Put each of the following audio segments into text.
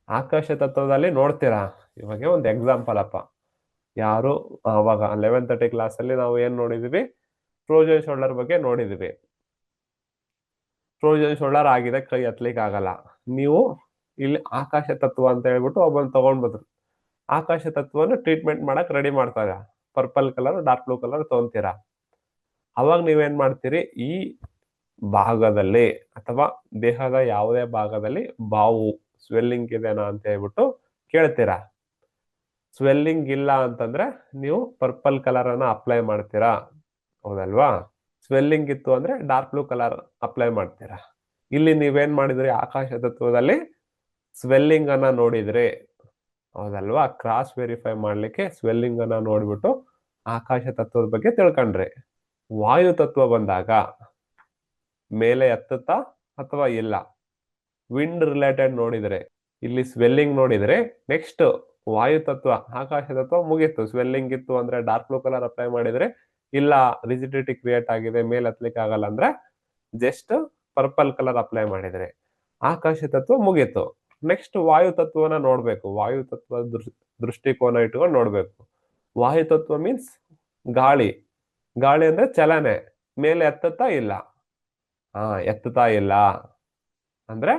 ಆಕಾಶ ತತ್ವದಲ್ಲಿ ನೋಡ್ತೀರಾ. ಇವಾಗ ಒಂದು ಎಕ್ಸಾಂಪಲ್ ಅಪ್ಪ, ಯಾರು ಅವಾಗ 11th ಕ್ಲಾಸ್ ಅಲ್ಲಿ ನಾವು ಏನ್ ನೋಡಿದ್ವಿ, ಟ್ರೋಜನ್ ಶೋಲ್ಡರ್ ಬಗ್ಗೆ ನೋಡಿದ್ವಿ. ಟ್ರೋಜನ್ ಶೋಲ್ಡರ್ ಆಗಿದೆ, ಕೈ ಎತ್ತಲಿಕ್ಕೆ ಆಗಲ್ಲ. ನೀವು ಇಲ್ಲಿ ಆಕಾಶ ತತ್ವ ಅಂತ ಹೇಳ್ಬಿಟ್ಟು ಒಬ್ಬನ್ ತಗೊಂಡ್ ಬಂದ್ರು. ಆಕಾಶ ತತ್ವವನ್ನು ಟ್ರೀಟ್ಮೆಂಟ್ ಮಾಡಕ್ ರೆಡಿ ಮಾಡ್ತಾರೆ. Purple colour, dark blue colour ತಗೊಂತೀರಾ. ಅವಾಗ ನೀವೇನ್ ಮಾಡ್ತೀರಿ, ಈ ಭಾಗದಲ್ಲಿ ಅಥವಾ ದೇಹದ ಯಾವುದೇ ಭಾಗದಲ್ಲಿ ಬಾವು ಸ್ವೆಲ್ಲಿಂಗ್ ಇದೆನಾ ಅಂತ ಹೇಳ್ಬಿಟ್ಟು ಕೇಳ್ತೀರಾ. ಸ್ವೆಲ್ಲಿಂಗ್ ಇಲ್ಲ ಅಂತಂದ್ರೆ ನೀವು ಪರ್ಪಲ್ ಕಲರ್ ಅನ್ನ ಅಪ್ಲೈ ಮಾಡ್ತೀರಾ, ಹೌದಲ್ವಾ? ಸ್ವೆಲ್ಲಿಂಗ್ ಇತ್ತು ಅಂದ್ರೆ ಡಾರ್ಕ್ ಬ್ಲೂ ಕಲರ್ ಅಪ್ಲೈ ಮಾಡ್ತೀರಾ. ಇಲ್ಲಿ ನೀವೇನ್ ಮಾಡಿದ್ರಿ, ಆಕಾಶ ತತ್ವದಲ್ಲಿ ಸ್ವೆಲ್ಲಿಂಗ್ ಅನ್ನ ನೋಡಿದ್ರಿ, ಹೌದಲ್ವಾ? ಕ್ರಾಸ್ ವೆರಿಫೈ ಮಾಡ್ಲಿಕ್ಕೆ ಸ್ವೆಲ್ಲಿಂಗ್ ಅನ್ನ ನೋಡ್ಬಿಟ್ಟು ಆಕಾಶ ತತ್ವದ ಬಗ್ಗೆ ತಿಳ್ಕೊಂಡ್ರಿ. ವಾಯು ತತ್ವ ಬಂದಾಗ ಮೇಲೆ ಎತ್ತುತ್ತಾ ಅಥವಾ ಇಲ್ಲ, ವಿಂಡ್ ರಿಲೇಟೆಡ್ ನೋಡಿದ್ರೆ, ಇಲ್ಲಿ ಸ್ವೆಲ್ಲಿಂಗ್ ನೋಡಿದ್ರೆ ನೆಕ್ಸ್ಟ್ ವಾಯು ತತ್ವ, ಆಕಾಶ ತತ್ವ ಮುಗೀತು. ಸ್ವೆಲ್ಲಿಂಗ್ ಇತ್ತು ಅಂದ್ರೆ ಡಾರ್ಕ್ ಬ್ಲೂ ಕಲರ್ ಅಪ್ಲೈ ಮಾಡಿದ್ರೆ, ಇಲ್ಲ ರಿಜಿಡಿಟಿ ಕ್ರಿಯೇಟ್ ಆಗಿದೆ, ಮೇಲೆ ಹತ್ಲಿಕ್ಕೆ ಆಗಲ್ಲ ಅಂದ್ರೆ ಜಸ್ಟ್ ಪರ್ಪಲ್ ಕಲರ್ ಅಪ್ಲೈ ಮಾಡಿದ್ರೆ ಆಕಾಶ ತತ್ವ ಮುಗೀತು. ನೆಕ್ಸ್ಟ್ ವಾಯು ತತ್ವನ ನೋಡ್ಬೇಕು. ವಾಯು ತತ್ವ ದೃಷ್ಟಿಕೋನ ಇಟ್ಕೊಂಡು ನೋಡ್ಬೇಕು. ವಾಯು ತತ್ವ ಮೀನ್ಸ್ ಗಾಳಿ. ಗಾಳಿ ಅಂದ್ರೆ ಚಲನೆ, ಮೇಲೆ ಎತ್ತುತ್ತಾ ಇಲ್ಲ. ಎತ್ತುತ್ತಾ ಇಲ್ಲ ಅಂದ್ರೆ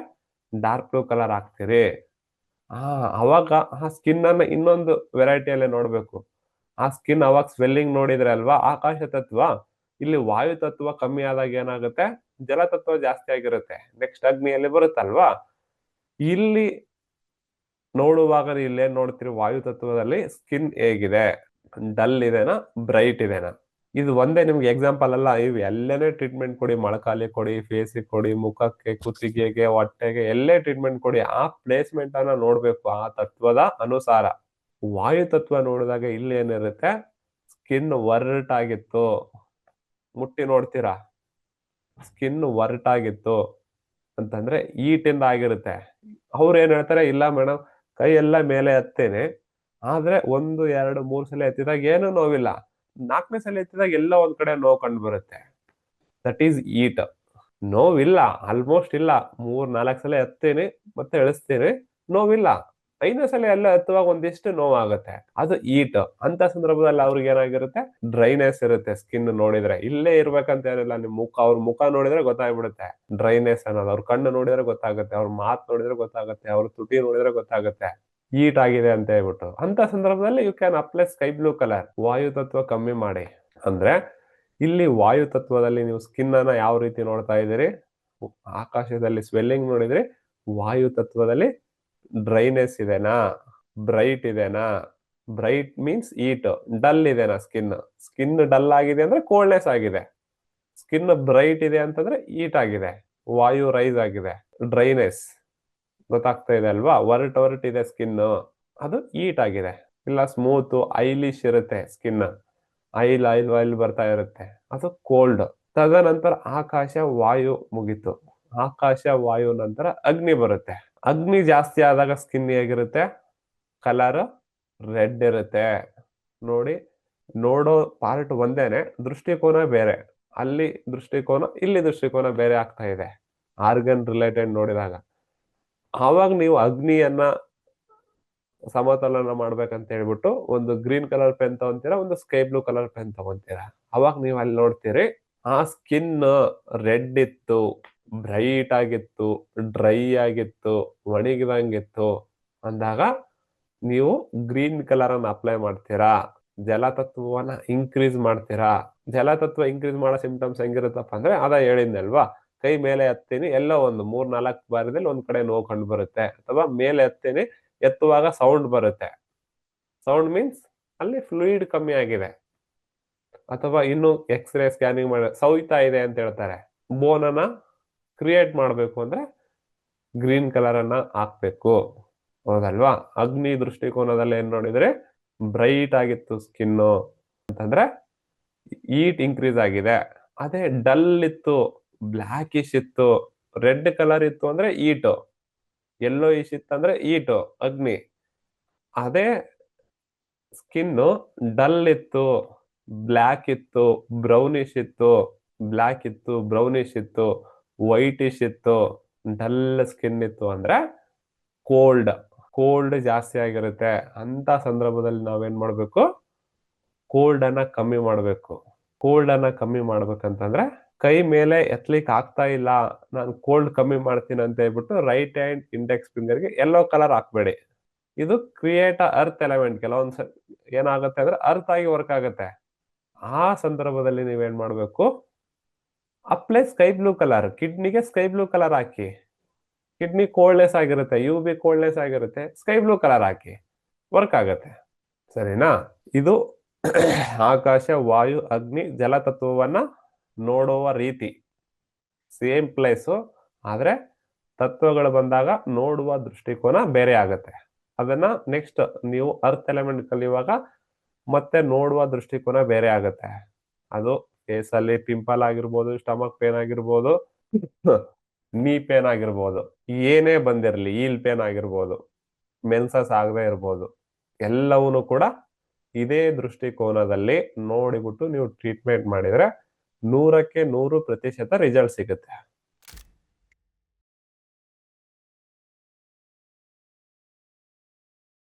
ಡಾರ್ಕ್ ಬ್ಲೂ ಕಲರ್ ಹಾಕ್ತೀರಿ. ಅವಾಗ ಆ ಸ್ಕಿನ್ ಅನ್ನ ಇನ್ನೊಂದು ವೆರೈಟಿಯಲ್ಲೇ ನೋಡ್ಬೇಕು. ಆ ಸ್ಕಿನ್ ಅವಾಗ ಸ್ವೆಲ್ಲಿಂಗ್ ನೋಡಿದ್ರೆ ಅಲ್ವಾ ಆಕಾಶ ತತ್ವ. ಇಲ್ಲಿ ವಾಯು ತತ್ವ ಕಮ್ಮಿ ಆದಾಗ ಏನಾಗುತ್ತೆ, ಜಲತತ್ವ ಜಾಸ್ತಿ ಆಗಿರುತ್ತೆ. ನೆಕ್ಸ್ಟ್ ಅಗ್ನಿಯಲ್ಲಿ ಬರುತ್ತಲ್ವಾ. ಇಲ್ಲಿ ನೋಡುವಾಗ ಇಲ್ಲೇನ್ ನೋಡ್ತೀರಿ, ವಾಯು ತತ್ವದಲ್ಲಿ ಸ್ಕಿನ್ ಹೇಗಿದೆ, ಡಲ್ ಇದೆನಾ, ಬ್ರೈಟ್ ಇದೆನಾ. ಇದು ಒಂದೇ ನಿಮ್ಗೆ ಎಕ್ಸಾಂಪಲ್ ಅಲ್ಲ, ಇವು ಎಲ್ಲನೇ ಟ್ರೀಟ್ಮೆಂಟ್ ಕೊಡಿ, ಮೊಳಕಾಲಿ ಕೊಡಿ, ಫೇಸಿಗೆ ಕೊಡಿ, ಮುಖಕ್ಕೆ, ಕುತ್ತಿಗೆಗೆ, ಹೊಟ್ಟೆಗೆ, ಎಲ್ಲೇ ಟ್ರೀಟ್ಮೆಂಟ್ ಕೊಡಿ, ಆ ಪ್ಲೇಸ್ಮೆಂಟ್ ಅನ್ನ ನೋಡ್ಬೇಕು ಆ ತತ್ವದ ಅನುಸಾರ. ವಾಯು ತತ್ವ ನೋಡಿದಾಗ ಇಲ್ಲಿ ಏನಿರುತ್ತೆ, ಸ್ಕಿನ್ ಒರಟಾಗಿತ್ತು, ಮುಟ್ಟಿ ನೋಡ್ತೀರಾ, ಸ್ಕಿನ್ ಒರಟಾಗಿತ್ತು ಅಂತಂದ್ರೆ ಈಟಿಂದ ಆಗಿರುತ್ತೆ. ಅವ್ರು ಏನ್ ಹೇಳ್ತಾರೆ, ಇಲ್ಲ ಮೇಡಮ್ ಕೈ ಎಲ್ಲ ಮೇಲೆ ಎತ್ತೇನೆ, ಆದ್ರೆ 1, 2, 3 ಸಲ ಎತ್ತಿದಾಗ ಏನು ನೋವಿಲ್ಲ, 4ನೇ ಸಲ ಎತ್ತಿದಾಗ ಎಲ್ಲ ಒಂದ್ ಕಡೆ ನೋವು ಕಂಡು ಬರುತ್ತೆ. That is it. ನೋವಿಲ್ಲ, ಆಲ್ಮೋಸ್ಟ್ ಇಲ್ಲ. 3-4 ಸಲ ಎತ್ತೇನೆ ಮತ್ತೆ ಇಳಿಸ್ತೇನೆ, ನೋವಿಲ್ಲ. 5ನೇ ಸಲ ಎಲ್ಲ ಎತ್ತುವಾಗ ಒಂದಿಷ್ಟು ನೋವಾಗುತ್ತೆ, ಅದು ಈಟ್. ಅಂತ ಸಂದರ್ಭದಲ್ಲಿ ಅವ್ರಿಗೆ ಏನಾಗಿರುತ್ತೆ, ಡ್ರೈನೆಸ್ ಇರುತ್ತೆ. ಸ್ಕಿನ್ ನೋಡಿದ್ರೆ ಇಲ್ಲೇ ಇರ್ಬೇಕಂತ ಏನಿಲ್ಲ, ನಿಮ್ ಮುಖ, ಅವ್ರ ಮುಖ ನೋಡಿದ್ರೆ ಗೊತ್ತಾಗ್ಬಿಡುತ್ತೆ ಡ್ರೈನೆಸ್ ಅನ್ನೋದು. ಅವ್ರ ಕಣ್ಣು ನೋಡಿದ್ರೆ ಗೊತ್ತಾಗುತ್ತೆ, ಅವ್ರ ಮಾತು ನೋಡಿದ್ರೆ ಗೊತ್ತಾಗುತ್ತೆ, ಅವ್ರ ತುಟಿ ನೋಡಿದ್ರೆ ಗೊತ್ತಾಗುತ್ತೆ ಹೀಟ್ ಆಗಿದೆ ಅಂತ ಹೇಳ್ಬಿಟ್ಟು. ಅಂತ ಸಂದರ್ಭದಲ್ಲಿ you can apply sky blue colour. ವಾಯು ತತ್ವ ಕಮ್ಮಿ ಮಾಡಿ ಅಂದ್ರೆ, ಇಲ್ಲಿ ವಾಯು ತತ್ವದಲ್ಲಿ ನೀವು ಸ್ಕಿನ್ ಅನ್ನ ಯಾವ ರೀತಿ ನೋಡ್ತಾ ಇದ್ದೀರಿ, ಆಕಾಶದಲ್ಲಿ ಸ್ವೆಲ್ಲಿಂಗ್ ನೋಡಿದ್ರೆ, ವಾಯು ತತ್ವದಲ್ಲಿ ಡ್ರೈನೆಸ್ ಇದೆನಾ, ಬ್ರೈಟ್ ಇದೆನಾ. ಬ್ರೈಟ್ ಮೀನ್ಸ್ ಈಟ್. ಡಲ್ ಇದೆನಾ ಸ್ಕಿನ್, ಸ್ಕಿನ್ ಡಲ್ ಆಗಿದೆ ಅಂದ್ರೆ ಕೋಲ್ಡ್ನೆಸ್ ಆಗಿದೆ. ಸ್ಕಿನ್ ಬ್ರೈಟ್ ಇದೆ ಅಂತಂದ್ರೆ ಈಟ್ ಆಗಿದೆ, ವಾಯು ರೈಸ್ ಆಗಿದೆ. ಡ್ರೈನೆಸ್ ಗೊತ್ತಾಗ್ತಾ ಇದೆ ಅಲ್ವಾ, ಒರಟ್ ಇದೆ ಸ್ಕಿನ್, ಅದು ಈಟ್ ಆಗಿದೆ. ಇಲ್ಲ ಸ್ಮೂತ್ ಐಲಿಶ್ ಇರುತ್ತೆ ಸ್ಕಿನ್, ಆಯಿಲ್ ಬರ್ತಾ ಇರುತ್ತೆ, ಅದು ಕೋಲ್ಡ್. ತದನಂತರ ಆಕಾಶ ವಾಯು ಮುಗೀತು. ಆಕಾಶ ವಾಯು ನಂತರ ಅಗ್ನಿ ಬರುತ್ತೆ. ಅಗ್ನಿ ಜಾಸ್ತಿ ಆದಾಗ ಸ್ಕಿನ್ ಹೇಗಿರುತ್ತೆ, ಕಲರ್ ರೆಡ್ ಇರುತ್ತೆ. ನೋಡಿ, ನೋಡೋ ಪಾರ್ಟ್ ಒಂದೇನೆ, ದೃಷ್ಟಿಕೋನ ಬೇರೆ. ಅಲ್ಲಿ ದೃಷ್ಟಿಕೋನ, ಇಲ್ಲಿ ದೃಷ್ಟಿಕೋನ ಬೇರೆ ಆಗ್ತಾ ಇದೆ ಆರ್ಗನ್ ರಿಲೇಟೆಡ್ ನೋಡಿದಾಗ. ಆವಾಗ ನೀವು ಅಗ್ನಿಯನ್ನ ಸಮತೋಲನ ಮಾಡ್ಬೇಕಂತ ಹೇಳ್ಬಿಟ್ಟು ಒಂದು ಗ್ರೀನ್ ಕಲರ್ ಪೆನ್ ತಗೊಂತೀರಾ, ಒಂದು ಸ್ಕೈ ಬ್ಲೂ ಕಲರ್ ಪೆನ್ ತಗೊಂತೀರಾ. ಅವಾಗ ನೀವು ಅಲ್ಲಿ ನೋಡ್ತೀರಿ, ಆ ಸ್ಕಿನ್ ರೆಡ್ ಇತ್ತು, ಬ್ರೈಟ್ ಆಗಿತ್ತು, ಡ್ರೈ ಆಗಿತ್ತು, ಒಣಗಿದಂಗಿತ್ತು ಅಂದಾಗ ನೀವು ಗ್ರೀನ್ ಕಲರ್ ಅನ್ನ ಅಪ್ಲೈ ಮಾಡ್ತೀರಾ, ಜಲತತ್ವವನ್ನ ಇನ್ಕ್ರೀಸ್ ಮಾಡ್ತೀರಾ. ಜಲತತ್ವ ಇನ್ಕ್ರೀಸ್ ಮಾಡೋ ಸಿಂಪ್ಟಮ್ಸ್ ಹೆಂಗಿರುತ್ತಪ್ಪ ಅಂದ್ರೆ, ಅದ ಹೇಳಿದ್ನಲ್ವಾ, ಕೈ ಮೇಲೆ ಎತ್ತೀನಿ, ಎಲ್ಲೋ ಒಂದು 3-4 ಬಾರಿದಲ್ಲಿ ಒಂದ್ ಕಡೆ ನೋವು ಕಂಡು ಬರುತ್ತೆ, ಅಥವಾ ಮೇಲೆ ಎತ್ತೀನಿ, ಎತ್ತುವಾಗ ಸೌಂಡ್ ಬರುತ್ತೆ. ಸೌಂಡ್ ಮೀನ್ಸ್ ಅಲ್ಲಿ ಫ್ಲೂಯಿಡ್ ಕಮ್ಮಿ ಆಗಿದೆ, ಅಥವಾ ಇನ್ನು ಎಕ್ಸ್ರೇ ಸ್ಕ್ಯಾನಿಂಗ್ ಮಾಡಿ ಸೌಯ್ತಾ ಇದೆ ಅಂತ ಹೇಳ್ತಾರೆ. ಬೋನ್ ಅನ್ನ ಕ್ರಿಯೇಟ್ ಮಾಡ್ಬೇಕು ಅಂದ್ರೆ ಗ್ರೀನ್ ಕಲರ್ ಅನ್ನ ಹಾಕ್ಬೇಕು, ಹೌದಲ್ವಾ? ಅಗ್ನಿ ದೃಷ್ಟಿಕೋನದಲ್ಲಿ ಏನ್ ನೋಡಿದ್ರೆ, ಬ್ರೈಟ್ ಆಗಿತ್ತು ಸ್ಕಿನ್ ಅಂತಂದ್ರೆ ಈಟ್ ಇನ್ಕ್ರೀಸ್ ಆಗಿದೆ. ಅದೇ ಡಲ್ ಇತ್ತು, ಬ್ಲಾಕಿಶ್ ಇತ್ತು, ರೆಡ್ ಕಲರ್ ಇತ್ತು ಅಂದ್ರೆ ಈಟ್, ಯೆಲ್ಲೋ ಇಶ್ ಇತ್ತಂದ್ರೆ ಈಟ್, ಅಗ್ನಿ. ಅದೇ ಸ್ಕಿನ್ ಡಲ್ ಇತ್ತು, ಬ್ಲಾಕ್ ಇತ್ತು, ಬ್ರೌನಿಶ್ ಇತ್ತು, ಬ್ಲಾಕ್ ಇತ್ತು, ಬ್ರೌನಿಶ್ ಇತ್ತು, ವೈಟಿಶ್ ಇತ್ತು, ಡಲ್ ಸ್ಕಿನ್ ಇತ್ತು ಅಂದ್ರೆ ಕೋಲ್ಡ್. ಕೋಲ್ಡ್ ಜಾಸ್ತಿ ಆಗಿರುತ್ತೆ ಅಂತ ಸಂದರ್ಭದಲ್ಲಿ ನಾವೇನ್ ಮಾಡ್ಬೇಕು, ಕೋಲ್ಡ್ ಅನ್ನ ಕಮ್ಮಿ ಮಾಡ್ಬೇಕು. ಕೋಲ್ಡ್ ಅನ್ನ ಕಮ್ಮಿ ಮಾಡ್ಬೇಕಂತಂದ್ರೆ ಕೈ ಮೇಲೆ ಎತ್ತಲಿಕ್ಕೆ ಆಗ್ತಾ ಇಲ್ಲ, ನಾನು ಕೋಲ್ಡ್ ಕಮ್ಮಿ ಮಾಡ್ತೀನಿ ಅಂತ ಹೇಳ್ಬಿಟ್ಟು ರೈಟ್ ಹ್ಯಾಂಡ್ ಇಂಡೆಕ್ಸ್ ಫಿಂಗರ್ಗೆ ಯೆಲ್ಲೋ ಕಲರ್ ಹಾಕ್ಬೇಡಿ. ಇದು ಕ್ರಿಯೇಟ್ ಅರ್ತ್ ಎಲಿಮೆಂಟ್. ಕೆಲವೊಂದ್ಸ ಏನಾಗುತ್ತೆ ಅಂದ್ರೆ ಅರ್ತ್ ಆಗಿ ವರ್ಕ್ ಆಗುತ್ತೆ. ಆ ಸಂದರ್ಭದಲ್ಲಿ ನೀವೇನ್ ಮಾಡ್ಬೇಕು, ಅಪ್ಲೈ ಸ್ಕೈ ಬ್ಲೂ ಕಲರ್, ಕಿಡ್ನಿಗೆ ಸ್ಕೈ ಬ್ಲೂ ಕಲರ್ ಹಾಕಿ. ಕಿಡ್ನಿ ಕೋಲ್ಡ್ನೆಸ್ ಆಗಿರುತ್ತೆ, ಯು ಬಿ ಕೋಲ್ಡ್ನೆಸ್ ಆಗಿರುತ್ತೆ, ಸ್ಕೈ ಬ್ಲೂ ಕಲರ್ ಹಾಕಿ, ವರ್ಕ್ ಆಗತ್ತೆ. ಸರಿನಾ? ಇದು ಆಕಾಶ, ವಾಯು, ಅಗ್ನಿ, ಜಲ ತತ್ವವನ್ನ ನೋಡುವ ರೀತಿ ಸೇಮ್ ಪ್ಲೇಸು, ಆದ್ರೆ ತತ್ವಗಳು ಬಂದಾಗ ನೋಡುವ ದೃಷ್ಟಿಕೋನ ಬೇರೆ ಆಗತ್ತೆ. ಅದನ್ನ ನೆಕ್ಸ್ಟ್ ನೀವು ಅರ್ತ್ ಎಲಿಮೆಂಟ್ ಕಲಿಯುವಾಗ ಮತ್ತೆ ನೋಡುವ ದೃಷ್ಟಿಕೋನ ಬೇರೆ ಆಗತ್ತೆ. ಅದು ಫೇಸ್ ಅಲ್ಲಿ ಪಿಂಪಲ್ ಆಗಿರ್ಬೋದು, ಸ್ಟಮಕ್ ಪೇನ್ ಆಗಿರ್ಬೋದು, ನೀ ಪೇನ್ ಆಗಿರ್ಬೋದು, ಏನೇ ಬಂದಿರಲಿ, ಈಲ್ ಪೇನ್ ಆಗಿರ್ಬೋದು, ಮೆನ್ಸಸ್ ಆಗದೆ ಇರ್ಬೋದು, ಎಲ್ಲವೂ ಕೂಡ ಇದೇ ದೃಷ್ಟಿಕೋನದಲ್ಲಿ ನೋಡಿಬಿಟ್ಟು ನೀವು ಟ್ರೀಟ್ಮೆಂಟ್ ಮಾಡಿದ್ರೆ 100% ರಿಸಲ್ಟ್ ಸಿಗುತ್ತೆ.